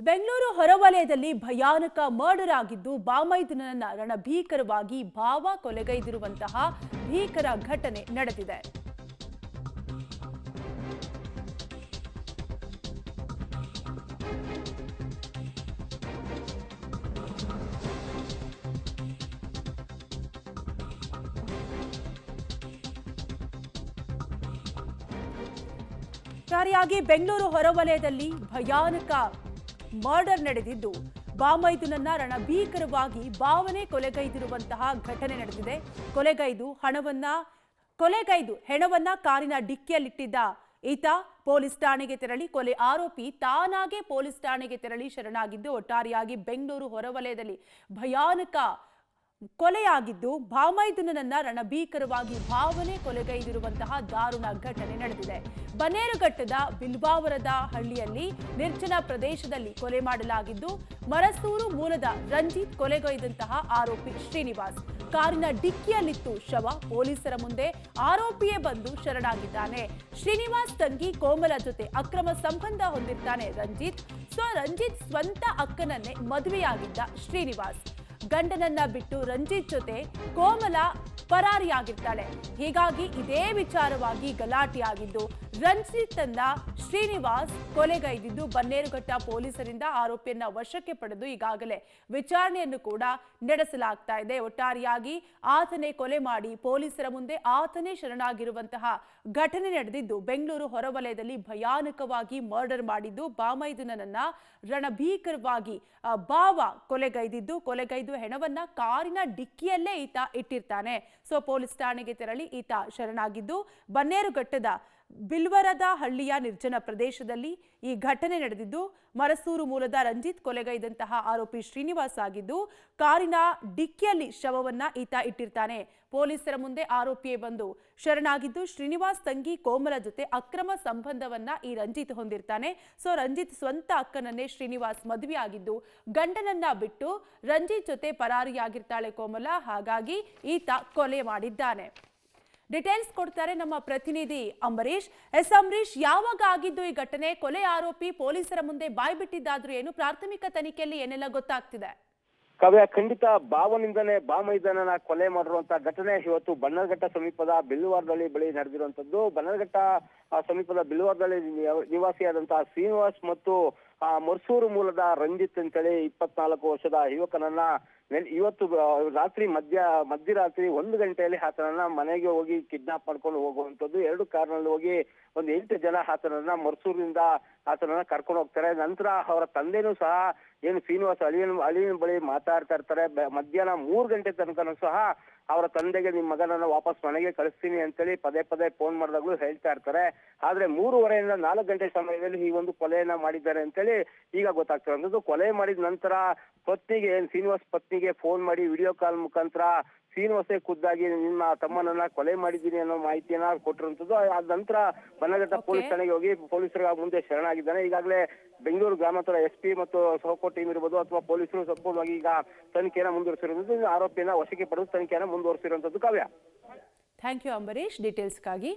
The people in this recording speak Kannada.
ಬೆಂಗಳೂರು ಹೊರವಲಯದಲ್ಲಿ ಭಯಾನಕ ಮರ್ಡರ್ ಆಗಿದ್ದು ಬಾಮೈದನನ್ನ ರಣಭೀಕರವಾಗಿ ಭಾವ ಕೊಲೆಗೈದಿರುವಂತಹ ಭೀಕರ ಘಟನೆ ನಡೆದಿದೆ. ಒಟ್ಟಾರೆಯಾಗಿ ಬೆಂಗಳೂರು ಹೊರವಲಯದಲ್ಲಿ ಭಯಾನಕ ಮರ್ಡರ್ ನಡೆದಿದ್ದು ಬಾಮೈದನನ್ನ ರಣಭೀಕರವಾಗಿ ಭಾವನೆ ಕೊಲೆಗೈದಿರುವಂತಹ ಘಟನೆ ನಡೆದಿದೆ. ಕೊಲೆಗೈದು ಹೆಣವನ್ನ ಕಾರಿನ ಡಿಕ್ಕಿಯಲ್ಲಿಟ್ಟಿದ್ದ ಈತ ಪೊಲೀಸ್ ಠಾಣೆಗೆ ತೆರಳಿ ಕೊಲೆ ಆರೋಪಿ ತಾನಾಗೆ ಪೊಲೀಸ್ ಠಾಣೆಗೆ ತೆರಳಿ ಶರಣಾಗಿದ್ದು ಒಟ್ಟಾರೆಯಾಗಿ ಬೆಂಗಳೂರು ಹೊರವಲಯದಲ್ಲಿ ಭಯಾನಕ ಕೊಲೆಯಾಗಿದ್ದು ಬಾಮೈದನನ್ನ ರಣಭೀಕರವಾಗಿ ಭಾವನೆ ಕೊಲೆಗೈದಿರುವಂತಹ ದಾರುಣ ಘಟನೆ ನಡೆದಿದೆ. ಬನ್ನೇರುಘಟ್ಟದ ಬಿಲ್ವಾವರದ ಹಳ್ಳಿಯಲ್ಲಿ ನಿರ್ಜನ ಪ್ರದೇಶದಲ್ಲಿ ಕೊಲೆ ಮಾಡಲಾಗಿದ್ದು ಮರಸೂರು ಮೂಲದ ರಂಜಿತ್ ಕೊಲೆಗೈದಂತಹ ಆರೋಪಿ ಶ್ರೀನಿವಾಸ್ ಕಾರಿನ ಡಿಕ್ಕಿಯಲ್ಲಿತ್ತು ಶವ. ಪೊಲೀಸರ ಮುಂದೆ ಆರೋಪಿಯೇ ಬಂದು ಶರಣಾಗಿದ್ದಾನೆ. ಶ್ರೀನಿವಾಸ್ ತಂಗಿ ಕೋಮಲ ಜೊತೆ ಅಕ್ರಮ ಸಂಬಂಧ ಹೊಂದಿರ್ತಾನೆ ರಂಜಿತ್. ರಂಜಿತ್ ಸ್ವಂತ ಅಕ್ಕನನ್ನೇ ಮದುವೆಯಾಗಿದ್ದ ಶ್ರೀನಿವಾಸ್ ಗಂಡನನ್ನ ಬಿಟ್ಟು ರಂಜಿತ್ ಜೊತೆ ಕೋಮಲ ಪರಾರಿಯಾಗಿರ್ತಾಳೆ. ಹೀಗಾಗಿ ಇದೇ ವಿಚಾರವಾಗಿ ಗಲಾಟೆಯಾಗಿದ್ದು ರಂಜಿತ್ ಅನ್ನ ಶ್ರೀನಿವಾಸ್ ಕೊಲೆಗೈದಿದ್ದು ಬನ್ನೇರುಘಟ್ಟ ಪೊಲೀಸರಿಂದ ಆರೋಪಿಯನ್ನ ವಶಕ್ಕೆ ಪಡೆದು ಈಗಾಗಲೇ ವಿಚಾರಣೆಯನ್ನು ಕೂಡ ನಡೆಸಲಾಗ್ತಾ ಇದೆ. ಒಟ್ಟಾರೆಯಾಗಿ ಆತನೇ ಕೊಲೆ ಮಾಡಿ ಪೊಲೀಸರ ಮುಂದೆ ಆತನೇ ಶರಣಾಗಿರುವಂತಹ ಘಟನೆ ನಡೆದಿದ್ದು ಬೆಂಗಳೂರು ಹೊರವಲಯದಲ್ಲಿ ಭಯಾನಕವಾಗಿ ಮರ್ಡರ್ ಮಾಡಿದ್ದು ಬಾಮೈದನನ್ನ ರಣಭೀಕರವಾಗಿ ಭಾವ ಕೊಲೆಗೈದು ಹೆಣವನ್ನ ಕಾರಿನ ಡಿಕ್ಕಿಯಲ್ಲೇ ಈತ ಇಟ್ಟಿರ್ತಾನೆ. ಪೊಲೀಸ್ ಠಾಣೆಗೆ ತೆರಳಿ ಈತ ಶರಣಾಗಿದ್ದು ಬನ್ನೇರುಘಟ್ಟದ ಬಿಲ್ವರದ ಹಳ್ಳಿಯ ನಿರ್ಜನ ಪ್ರದೇಶದಲ್ಲಿ ಈ ಘಟನೆ ನಡೆದಿದ್ದು ಮರಸೂರು ಮೂಲದ ರಂಜಿತ್ ಕೊಲೆಗೈದಂತಹ ಆರೋಪಿ ಶ್ರೀನಿವಾಸ್ ಆಗಿದ್ದು ಕಾರಿನ ಡಿಕ್ಕಿಯಲ್ಲಿ ಶವವನ್ನ ಈತ ಇಟ್ಟಿರ್ತಾನೆ. ಪೊಲೀಸರ ಮುಂದೆ ಆರೋಪಿಯೇ ಬಂದು ಶರಣಾಗಿದ್ದು ಶ್ರೀನಿವಾಸ್ ತಂಗಿ ಕೋಮಲ ಜೊತೆ ಅಕ್ರಮ ಸಂಬಂಧವನ್ನ ಈ ರಂಜಿತ್ ಹೊಂದಿರ್ತಾನೆ. ರಂಜಿತ್ ಸ್ವಂತ ಅಕ್ಕನನ್ನೇ ಶ್ರೀನಿವಾಸ್ ಮದುವೆಯಾಗಿದ್ದು ಗಂಡನನ್ನ ಬಿಟ್ಟು ರಂಜಿತ್ ಜೊತೆ ಪರಾರಿಯಾಗಿರ್ತಾಳೆ ಕೋಮಲ. ಹಾಗಾಗಿ ಈತ ಕೊಲೆ ಮಾಡಿದ್ದಾನೆ. ಡೀಟೇಲ್ಸ್ ಕೊಡ್ತಾರೆ ನಮ್ಮ ಪ್ರತಿನಿಧಿ ಅಂಬರೀಶ್. ಅಂಬರೀಶ್, ಯಾವಾಗ ಆಗಿದ್ದು ಈ ಘಟನೆ? ಕೊಲೆ ಆರೋಪಿ ಪೊಲೀಸರ ಮುಂದೆ ಬಾಯ್ಬಿಟ್ಟಿದ್ದಾದ್ರೂ ಏನು? ಪ್ರಾಥಮಿಕ ತನಿಖೆಯಲ್ಲಿ ಏನೆಲ್ಲ ಗೊತ್ತಾಗ್ತಿದೆ? ಕಾವ್ಯ, ಖಂಡಿತ ಭಾವನಿಂದನೇ ಬಾಮೈದನನ್ನ ಕೊಲೆ ಮಾಡಿರುವಂತ ಘಟನೆ ಇವತ್ತು ಬನ್ನರ್ಘಟ್ಟ ಸಮೀಪದ ಬಿಲ್ವಾರದಲ್ಲಿ ಬಳಿ ನಡೆದಿರುವಂತದ್ದು. ಬನ್ನರ್ಘಟ್ಟ ಸಮೀಪದ ಬಿಲ್ವಾರದಲ್ಲಿ ನಿವಾಸಿಯಾದಂತಹ ಶ್ರೀನಿವಾಸ್ ಮತ್ತು ಮರ್ಸೂರು ಮೂಲದ ರಂಜಿತ್ ಅಂತೇಳಿ 24 ವರ್ಷದ ಯುವಕನನ್ನ ಇವತ್ತು ರಾತ್ರಿ ಮಧ್ಯರಾತ್ರಿ 1 ಗಂಟೆಯಲ್ಲಿ ಆತನನ್ನ ಮನೆಗೆ ಹೋಗಿ ಕಿಡ್ನಾಪ್ ಮಾಡ್ಕೊಂಡು ಹೋಗುವಂತದ್ದು. 2 ಕಾರ್ನಲ್ಲಿ ಹೋಗಿ ಒಂದು 8 ಜನ ಆತನನ್ನ ಮರ್ಸೂರಿನಿಂದ ಆತನನ್ನ ಕರ್ಕೊಂಡು ಹೋಗ್ತಾರೆ. ನಂತರ ಅವರ ತಂದೆನೂ ಸಹ ಏನು ಶ್ರೀನಿವಾಸ ಅಳಿಯನ ಬಳಿ ಮಾತಾಡ್ತಾ ಇರ್ತಾರೆ. ಮಧ್ಯಾಹ್ನ 3 ಗಂಟೆ ತನಕನೂ ಸಹ ಅವರ ತಂದೆಗೆ ನಿಮ್ಮ ಮಗನನ್ನ ವಾಪಸ್ ಮನೆಗೆ ಕಳಿಸ್ತೀನಿ ಅಂತೇಳಿ ಪದೇ ಪೋನ್ ಮಾಡಿದಾಗ್ಲೂ ಹೇಳ್ತಾ ಇರ್ತಾರೆ. ಆದ್ರೆ 3:30ಯಿಂದ 4 ಗಂಟೆ ಸಮಯದಲ್ಲಿ ಈ ಒಂದು ಕೊಲೆಯನ್ನ ಮಾಡಿದ್ದಾರೆ ಅಂತೇಳಿ ಈಗ ಗೊತ್ತಾಗ್ತಿರೋದು. ಕೊಲೆ ಮಾಡಿದ ನಂತರ ಪತ್ನಿಗೆ ಶ್ರೀನಿವಾಸ್ ಪತ್ನಿಗೆ ಫೋನ್ ಮಾಡಿ ವಿಡಿಯೋ ಕಾಲ್ ಮುಖಾಂತರ ಶ್ರೀನಿವಾಸೇ ಖುದ್ದಾಗಿ ನಿಮ್ಮ ತಮ್ಮನನ್ನ ಕೊಲೆ ಮಾಡಿದ್ದೀನಿ ಅನ್ನೋ ಮಾಹಿತಿಯನ್ನ ಕೊಟ್ಟಿರುವಂತದ್ದು. ಆದ ನಂತರ ಬನ್ನಘಟ್ಟ ಪೊಲೀಸ್ ಠಾಣೆಗೆ ಹೋಗಿ ಪೊಲೀಸರ ಮುಂದೆ ಶರಣಾಗಿದ್ದಾನೆ. ಈಗಾಗಲೇ ಬೆಂಗಳೂರು ಗ್ರಾಮಾಂತರ SP ಮತ್ತು ಸೋಕೋ ಟೀಮ್ ಇರ್ಬೋದು ಅಥವಾ ಪೊಲೀಸರು ಸಂಪೂರ್ಣವಾಗಿ ಈಗ ತನಿಖೆಯನ್ನು ಮುಂದುವರಿಸಿರುವಂತದ್ದು. ಆರೋಪಿಯನ್ನ ವಶಕ್ಕೆ ಪಡೆದು ತನಿಖೆಯನ್ನು ಮುಂದುವರಿಸಿರುವಂತದ್ದು. ಕಾವ್ಯ, ಥ್ಯಾಂಕ್ ಯು ಅಂಬರೀಶ್ ಡೀಟೇಲ್ಸ್ಗಾಗಿ.